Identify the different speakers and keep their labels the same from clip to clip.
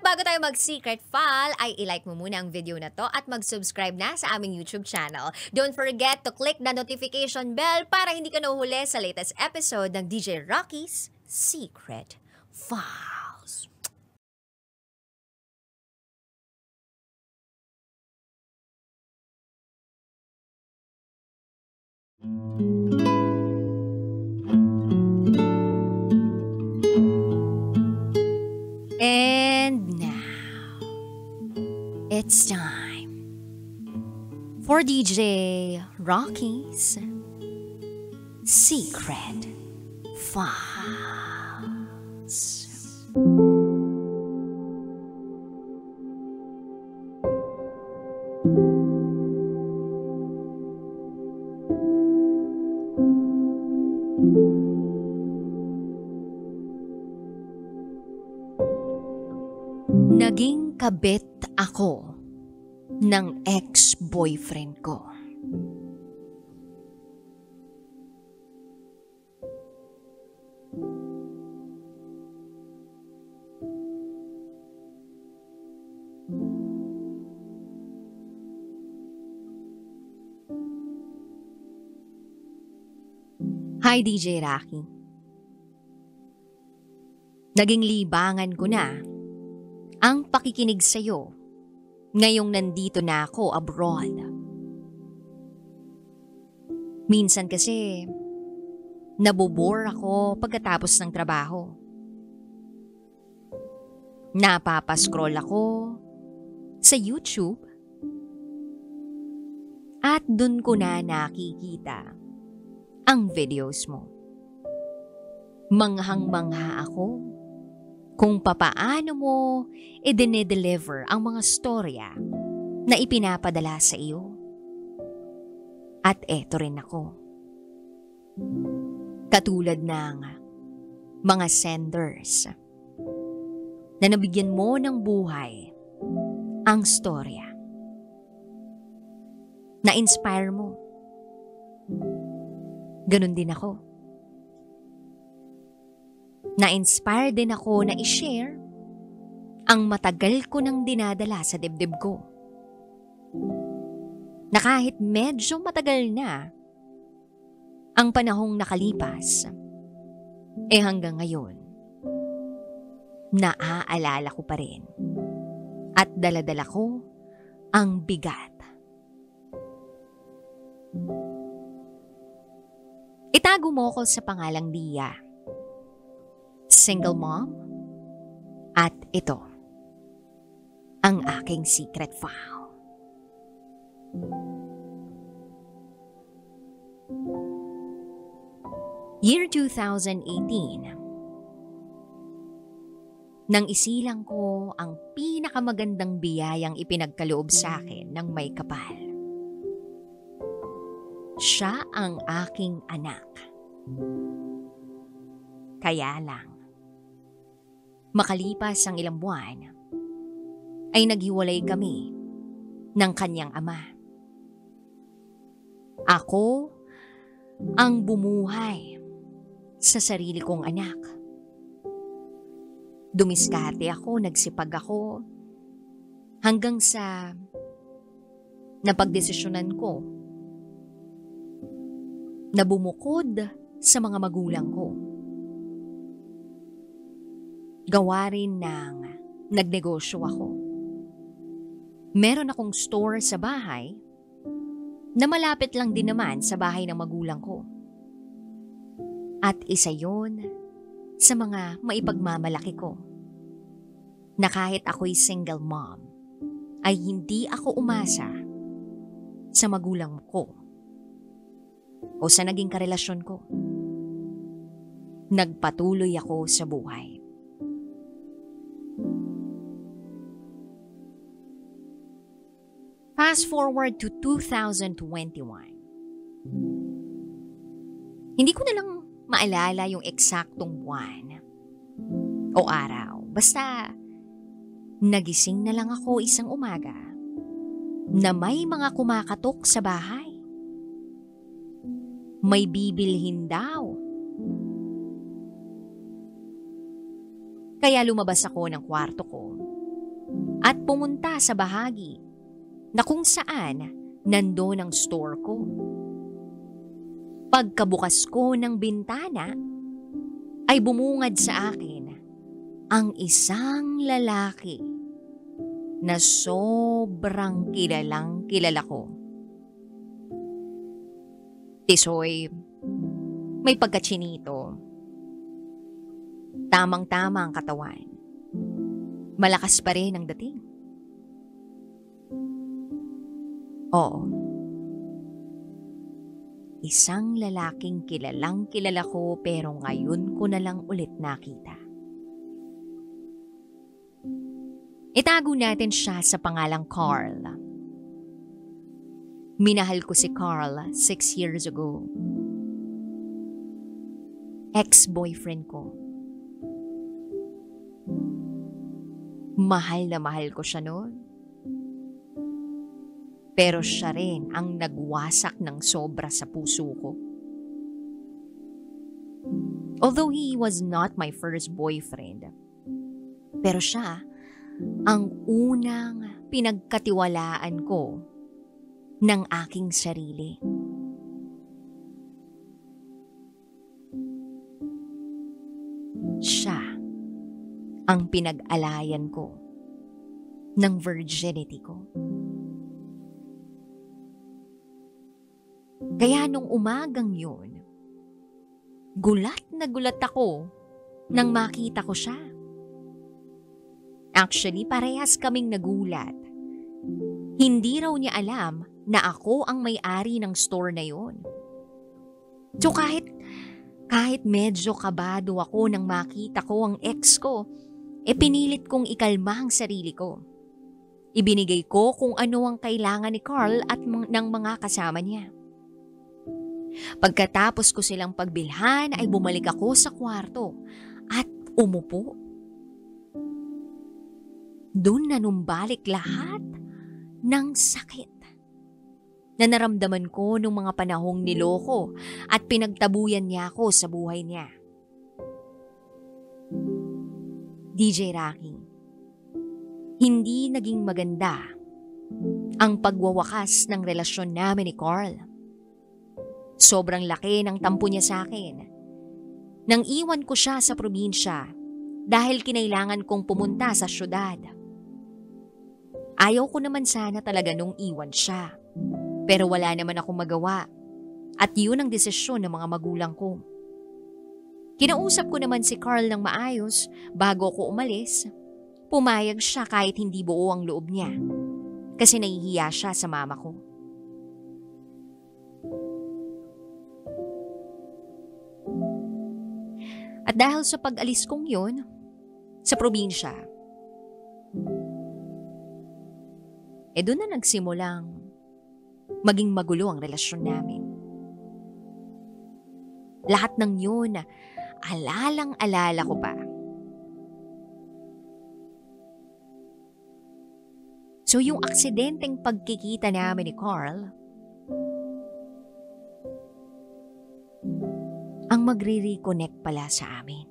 Speaker 1: bago tayo mag-secret file, ay ilike mo muna ang video na to at mag-subscribe na sa aming YouTube channel. Don't forget to click the notification bell para hindi ka nahuhuli sa latest episode ng DJ Rocky's Secret Files. And now, it's time for DJ Rocky's Secret Files. Naging kabit ako ng ex-boyfriend ko. Hi DJ Rocky. Naging libangan ko na ang pakikinig sa'yo ngayong nandito na ako abroad. Minsan kasi, nabobore ako pagkatapos ng trabaho. Napapascroll ako sa YouTube at dun ko na nakikita ang videos mo. Manghang-mangha ako kung papaano mo i-deliver ang mga storya na ipinapadala sa iyo. At eto rin ako. Katulad ng mga senders na nabigyan mo ng buhay ang storya. Na-inspire mo. Ganon din ako. Na-inspire din ako na i-share ang matagal ko nang dinadala sa dibdib ko. Na kahit medyo matagal na ang panahong nakalipas, hanggang ngayon, naaalala ko pa rin at daladala ko ang bigat. Itago mo ko sa pangalang Dia. Single mom, at ito, ang aking secret file. Year 2018, nang isilang ko ang pinakamagandang biyayang ipinagkaloob sa akin ng may kapal. Siya ang aking anak. Kaya lang, makalipas ang ilang buwan, ay naghiwalay kami ng kanyang ama. Ako ang bumuhay sa sarili kong anak. Dumiskarte ako, nagsipag ako, hanggang sa napagdesisyonan ko na bumukod sa mga magulang ko. Gawa rin ng nagnegosyo ako. Meron akong store sa bahay na malapit lang din naman sa bahay ng magulang ko. At isa yon sa mga maipagmamalaki ko. Na kahit ako'y single mom, ay hindi ako umasa sa magulang ko o sa naging karelasyon ko. Nagpatuloy ako sa buhay. Fast forward to 2021. Hindi ko na lang maalala yung eksaktong buwan o araw. Basta, nagising na lang ako isang umaga na may mga kumakatok sa bahay. May bibilhin daw. Kaya lumabas ako ng kwarto ko at pumunta sa bahagi na kung saan nandoon ang store ko. Pagkabukas ko ng bintana, ay bumungad sa akin ang isang lalaki na sobrang kilalang kilala ko. Tisoy, may pagkachinito. Tamang-tama ang katawan. Malakas pa rin ang dating. Oo. Isang lalaking kilalang kilala ko pero ngayon ko na lang ulit nakita. Itago natin siya sa pangalang Carl. Minahal ko si Carl 6 years ago. Ex-boyfriend ko. Mahal na mahal ko siya noon. Pero siya rin ang nagwasak ng sobra sa puso ko. Although he was not my first boyfriend, pero siya ang unang pinagkatiwalaan ko ng aking sarili. Siya ang pinag-alayan ko ng virginity ko. Kaya nung umagang yun, gulat na gulat ako nang makita ko siya. Actually, parehas kaming nagulat. Hindi raw niya alam na ako ang may-ari ng store na yun. So kahit medyo kabado ako nang makita ko ang ex ko, pinilit kong ikalma ang sarili ko. Ibinigay ko kung ano ang kailangan ni Carl at ng mga kasama niya. Pagkatapos ko silang pagbilhan ay bumalik ako sa kwarto at umupo. Doon na numbalik lahat ng sakit na naramdaman ko nung mga panahong niloko at pinagtabuyan niya ako sa buhay niya. DJ Rocky, hindi naging maganda ang pagwawakas ng relasyon namin ni Carl. Sobrang laki ng tampo niya sa akin. Nang iwan ko siya sa probinsya dahil kinailangan kong pumunta sa syudad. Ayaw ko naman sana talaga nung iwan siya. Pero wala naman akong magawa. At yun ang desisyon ng mga magulang ko. Kinausap ko naman si Carl ng maayos bago ko umalis. Pumayag siya kahit hindi buo ang loob niya. Kasi nahihiya siya sa mama ko. At dahil sa pag-alis kong yun, sa probinsya, doon na nagsimulang maging magulo ang relasyon namin. Lahat ng yun, alalang-alala ko pa. So yung aksidenteng pagkikita namin ni Carl, ang magre-reconnect pala sa amin.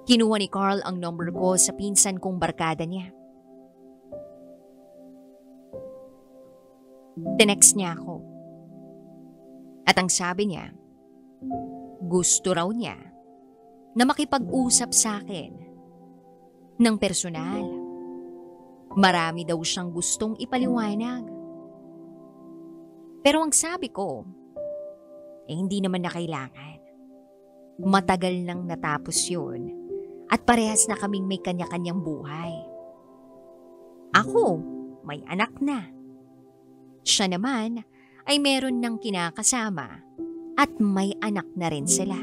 Speaker 1: Kinuha ni Carl ang number ko sa pinsan kong barkada niya. Tinext niya ako. At ang sabi niya, gusto raw niya na makipag-usap sa akin ng personal. Marami daw siyang gustong ipaliwanag. Pero ang sabi ko, hindi naman na kailangan. Matagal nang natapos yun at parehas na kaming may kanya-kanyang buhay. Ako, may anak na. Siya naman ay meron ng kinakasama at may anak na rin sila.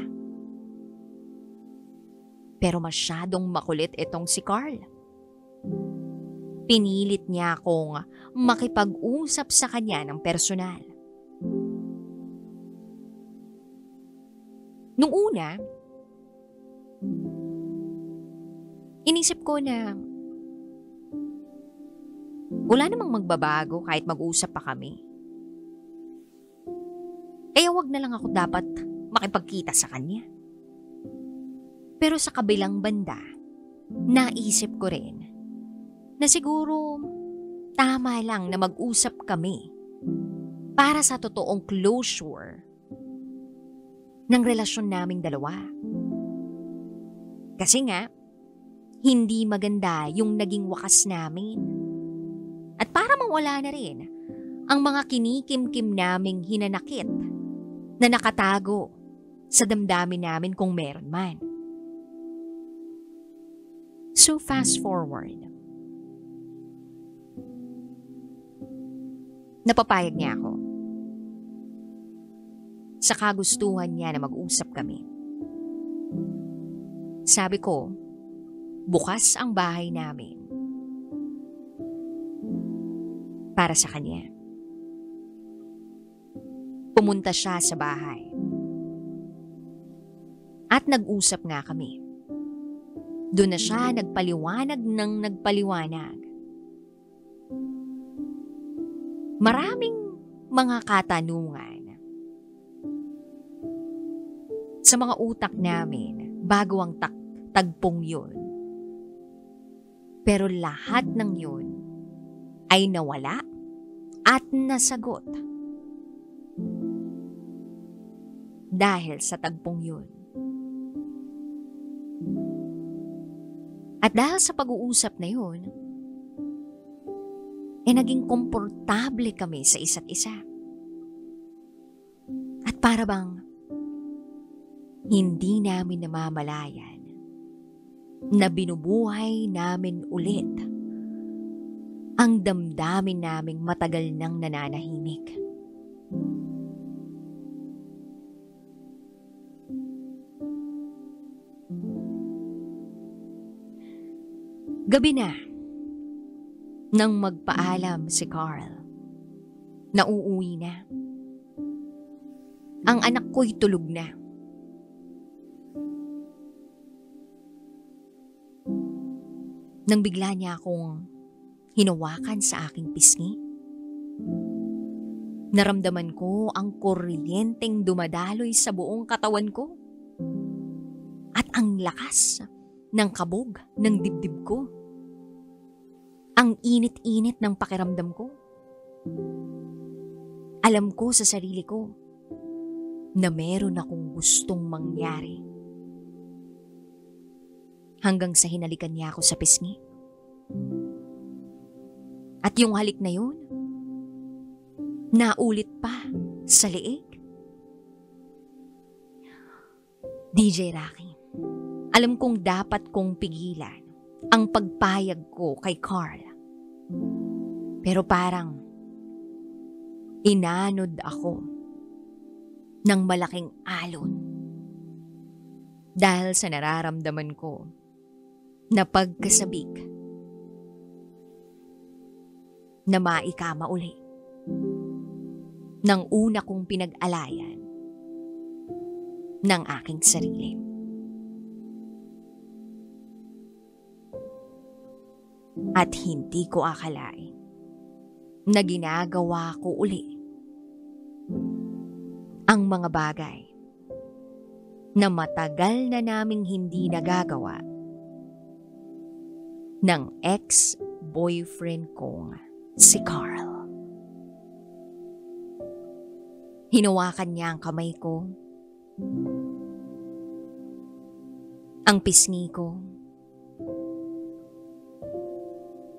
Speaker 1: Pero masyadong makulit itong si Carl. Pinilit niya akong makipag-usap sa kanya ng personal. Nung una, inisip ko na wala namang magbabago kahit mag-usap pa kami. Kaya wag na lang ako dapat makipagkita sa kanya. Pero sa kabilang banda, naisip ko rin na siguro tama lang na mag-usap kami para sa totoong closure ng relasyon naming dalawa. Kasi nga, hindi maganda yung naging wakas namin. At para mawala na rin ang mga kinikim-kim naming hinanakit na nakatago sa damdamin namin kung meron man. So fast forward. Napapayag niya ako. Sa kagustuhan niya na mag-usap kami. Sabi ko, bukas ang bahay namin para sa kanya. Pumunta siya sa bahay. At nag-usap nga kami. Doon na siya nagpaliwanag ng nagpaliwanag. Maraming mga katanungan sa mga utak namin bago ang tagpong yun. Pero lahat ng yun ay nawala at nasagot dahil sa tagpong yun. At dahil sa pag-uusap na yun, naging komportable kami sa isa't isa. At para bang hindi namin namamalayan na binubuhay namin ulit ang damdamin naming matagal nang nananahimik. Gabi na nang magpaalam si Carl na uuwi na. Ang anak ko'y tulog na. Nang bigla niya akong hinawakan sa aking pisngi, naramdaman ko ang kuryenteng dumadaloy sa buong katawan ko at ang lakas ng kabog ng dibdib ko. Ang init-init ng pakiramdam ko. Alam ko sa sarili ko na meron akong gustong mangyari. Hanggang sa hinalikan niya ako sa pisngi. At yung halik na yun, naulit pa sa leeg. DJ Rocky, alam kong dapat kong pigilan ang pagpayag ko kay Carl. Pero parang inanod ako ng malaking alon dahil sa nararamdaman ko na pagkasabik na maikama uli ng una kong pinag-alayan ng aking sarili. At hindi ko akalain na ginagawa ko uli ang mga bagay na matagal na naming hindi nagagawa ng ex-boyfriend kong si Carl. Hinawakan niya ang kamay ko, ang pisngi ko.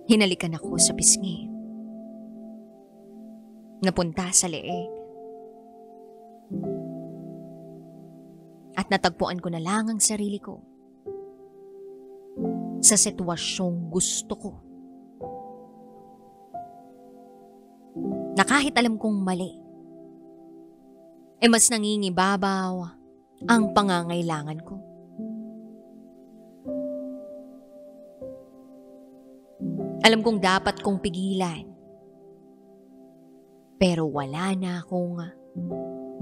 Speaker 1: Hinalikan ako sa pisngi. Napunta sa leeg. At natagpuan ko na lang ang sarili ko sa sitwasyong gusto ko. Na kahit alam kong mali, mas nangingibabaw ang pangangailangan ko. Alam kong dapat kong pigilan, pero wala na akong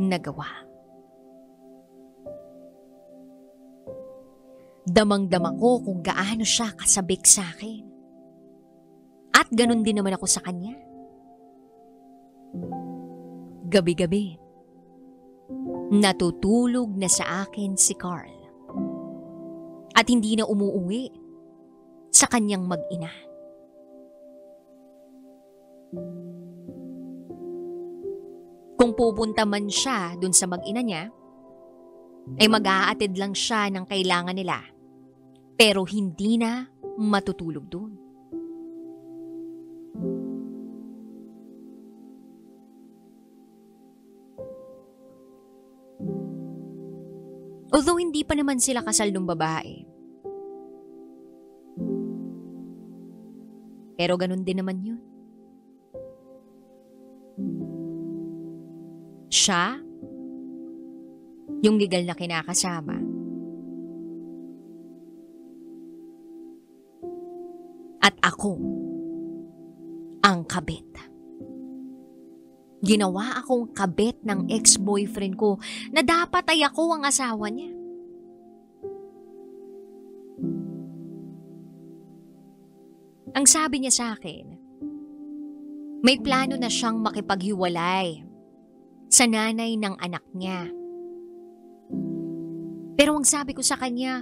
Speaker 1: nagawa. Damang-dama ko kung gaano siya kasabik sa akin. At ganun din naman ako sa kanya. Gabi-gabi, natutulog na sa akin si Carl. At hindi na umuuwi sa kanyang mag-ina. Kung pupunta man siya dun sa mag-ina niya, ay mag-aatid lang siya ng kailangan nila. Pero hindi na matutulog dun. Although hindi pa naman sila kasal ng babae. Pero ganun din naman yun. Siya, yung legal na kinakasama. At ako, ang kabit. Ginawa akong kabit ng ex-boyfriend ko na dapat ay ako ang asawa niya. Ang sabi niya sa akin, may plano na siyang makipaghiwalay sa nanay ng anak niya. Pero ang sabi ko sa kanya,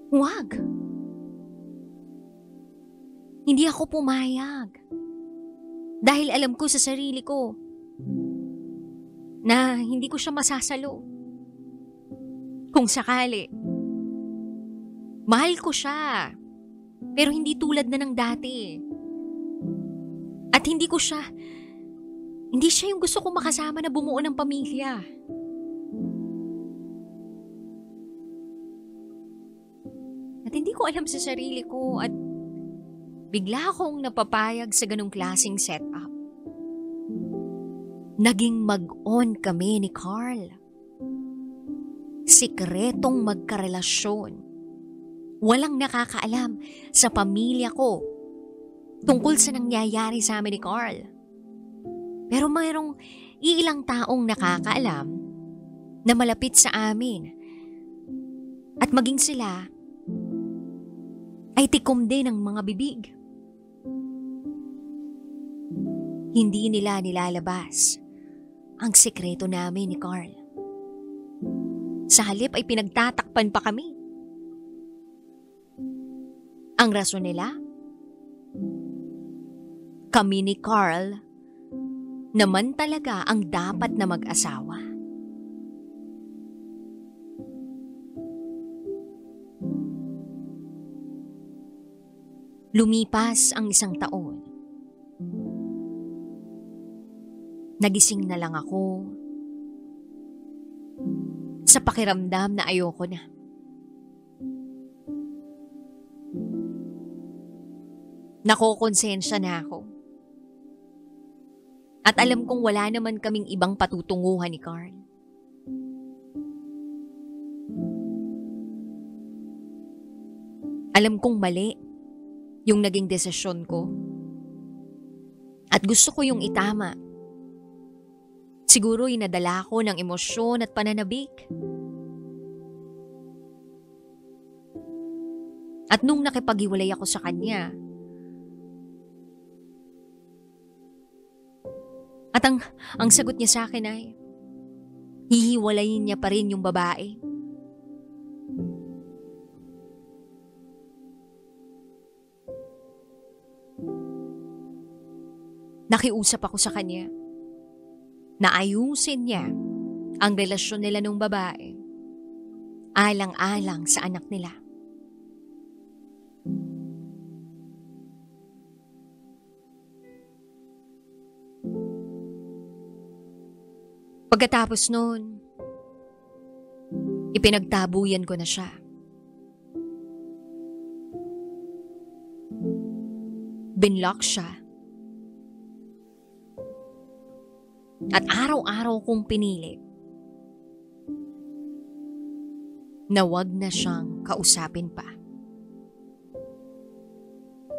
Speaker 1: huwag. Hindi ako pumayag. Dahil alam ko sa sarili ko na hindi ko siya masasalo. Kung sakali, mahal ko siya. Pero hindi tulad na ng dati. At hindi siya yung gusto kong makasama na bumuo ng pamilya. At hindi ko alam sa sarili ko at bigla akong napapayag sa ganong klaseng setup. Naging mag-on kami ni Carl. Sikretong magkarelasyon. Walang nakakaalam sa pamilya ko tungkol sa nangyayari sa amin ni Carl. Pero mayroong iilang taong nakakaalam na malapit sa amin. At maging sila ay tikom din ng mga bibig. Hindi nila nilalabas ang sikreto namin ni Carl. Sa halip ay pinagtatakpan pa kami. Ang rason nila? Kami ni Carl naman talaga ang dapat na mag-asawa. Lumipas ang 1 taon. Nagising na lang ako sa pakiramdam na ayoko na. Nakokonsensya na ako. At alam kong wala naman kaming ibang patutunguhan ni Carl. Alam kong mali yung naging desisyon ko. At gusto ko yung itama. Siguro inadala ko ng emosyon at pananabik. At nung nakipaghiwalay ako sa kanya, at ang sagot niya sa akin ay, hihiwalayin niya pa rin yung babae. Nakiusap ako sa kanya na ayusin niya ang relasyon nila ng babae, alang-alang sa anak nila. Pagkatapos noon, ipinagtabuyan ko na siya. Binlock siya. At araw-araw kong pinili na wag na siyang kausapin pa.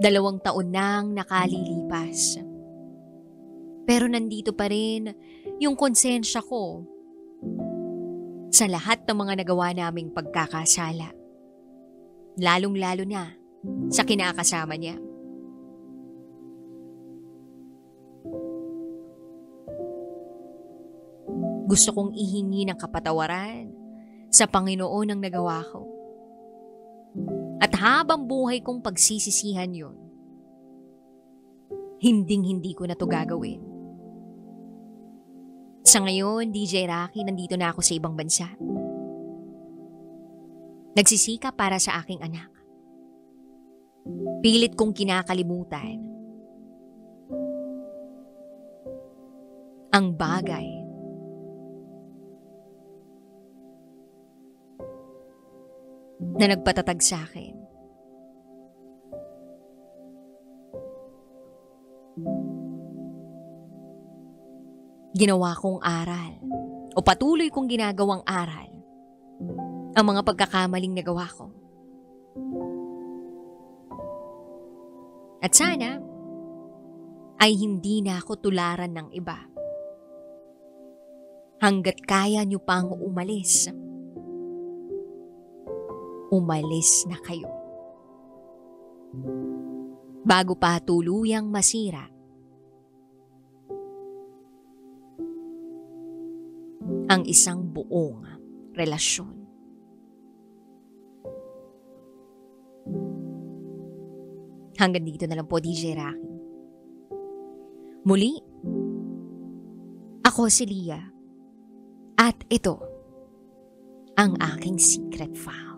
Speaker 1: 2 taon nang nakalilipas. Pero nandito pa rin yung konsensya ko sa lahat ng mga nagawa naming pagkakasala. Lalong-lalo na sa kinakasama niya. Gusto kong ihingi ng kapatawaran sa Panginoon ang nagawa ko. At habang buhay kong pagsisisihan yun, hinding-hindi ko na to gagawin. Sa ngayon, DJ Rocky, nandito na ako sa ibang bansa. Nagsisikap para sa aking anak. Pilit kong kinakalimutan ang bagay na nagpatatag sa akin. Ginawa kong aral o patuloy kong ginagawang aral ang mga pagkakamaling nagawa ko. At sana ay hindi na ako tularan ng iba. Hanggat kaya niyo pang umalis, umalis na kayo. Bago pa tuluyang masira ang isang buong relasyon. Hanggang dito na lang po, DJ Rocky. Muli, ako si Leah. At ito ang aking secret file.